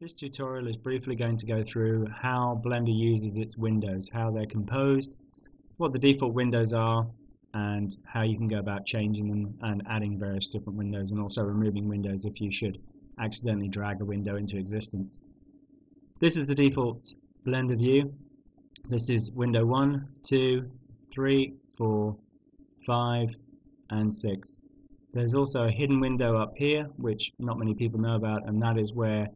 This tutorial is briefly going to go through how Blender uses its windows, how they're composed, what the default windows are, and how you can go about changing them and adding various different windows, and also removing windows if you should accidentally drag a window into existence. This is the default Blender view. This is window 1, 2, 3, 4, 5, and 6. There's also a hidden window up here, which not many people know about, and that is where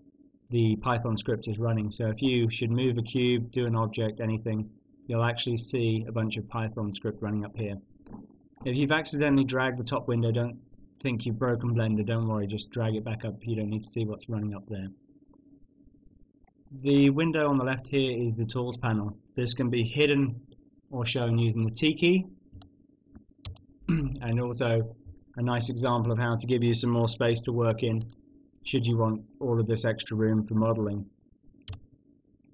the Python script is running. So if you should move a cube, do an object, anything, you'll actually see a bunch of Python script running up here. If you've accidentally dragged the top window, don't think you've broken Blender, don't worry, just drag it back up. You don't need to see what's running up there. The window on the left here is the Tools panel. This can be hidden or shown using the T key, and also a nice example of how to give you some more space to work in should you want all of this extra room for modeling.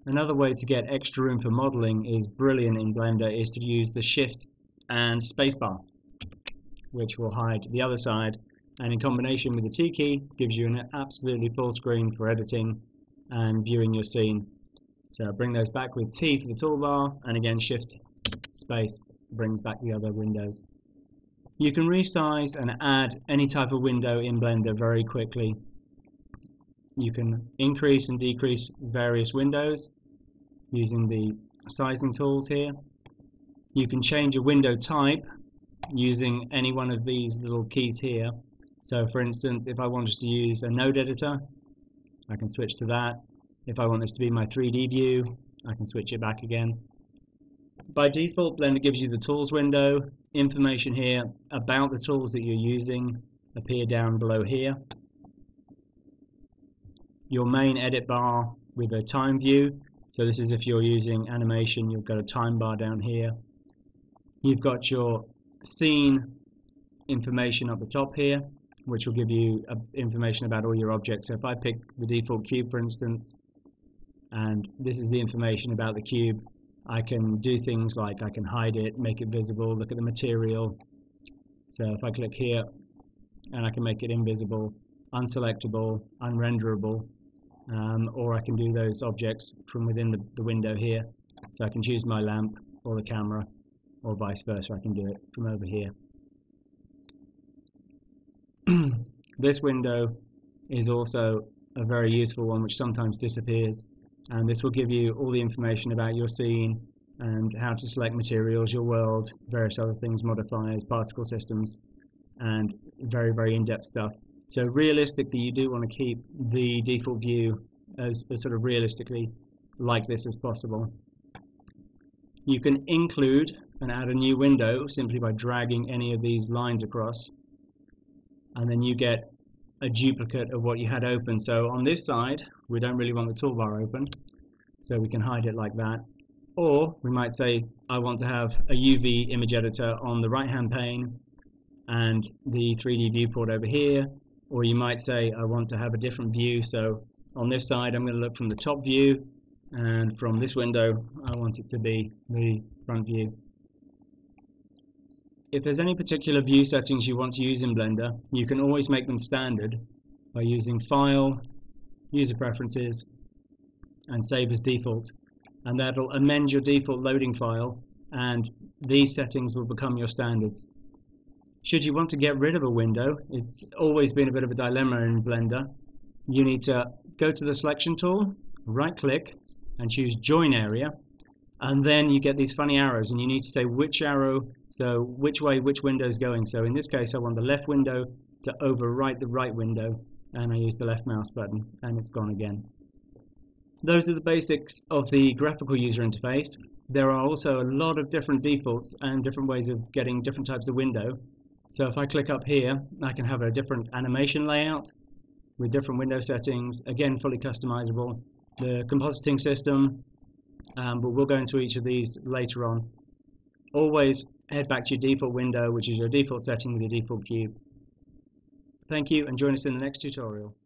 Another way to get extra room for modeling is brilliant in Blender is to use the Shift and spacebar, which will hide the other side, and in combination with the T key gives you an absolutely full screen for editing and viewing your scene. So bring those back with T for the toolbar, and again Shift space brings back the other windows. You can resize and add any type of window in Blender very quickly. You can increase and decrease various windows using the sizing tools here. You can change a window type using any one of these little keys here. So for instance, if I wanted to use a node editor, I can switch to that. If I want this to be my 3D view, I can switch it back again. By default, Blender gives you the tools window. Information here about the tools that you're using appear down below here. Your main edit bar with a time view. So this is if you're using animation, you've got a time bar down here. You've got your scene information up the top here, which will give you information about all your objects. So if I pick the default cube, for instance, and this is the information about the cube, I can do things like I can hide it, make it visible, look at the material. So if I click here, and I can make it invisible, unselectable, unrenderable, or I can do those objects from within the window here. So I can choose my lamp or the camera, or vice versa. I can do it from over here. This window is also a very useful one, which sometimes disappears, and this will give you all the information about your scene and how to select materials, your world, various other things, modifiers, particle systems, and very, very in-depth stuff. So realistically, you do want to keep the default view as sort of realistically like this as possible. You can include and add a new window simply by dragging any of these lines across, and then you get a duplicate of what you had open. So on this side, we don't really want the toolbar open, so we can hide it like that. Or we might say, I want to have a UV image editor on the right-hand pane and the 3D viewport over here. Or you might say, I want to have a different view. So on this side, I'm going to look from the top view, and from this window, I want it to be the front view. If there's any particular view settings you want to use in Blender, you can always make them standard by using File, User Preferences, and Save as Default. And that'll amend your default loading file, and these settings will become your standards. Should you want to get rid of a window, it's always been a bit of a dilemma in Blender. You need to go to the selection tool, right-click, and choose Join Area. And then you get these funny arrows, and you need to say which arrow, so which way which window is going. So in this case, I want the left window to overwrite the right window, and I use the left mouse button, and it's gone again. Those are the basics of the graphical user interface. There are also a lot of different defaults and different ways of getting different types of window. So if I click up here, I can have a different animation layout with different window settings, again fully customizable. The compositing system, but we'll go into each of these later on. Always head back to your default window, which is your default setting with your default cube. Thank you, and join us in the next tutorial.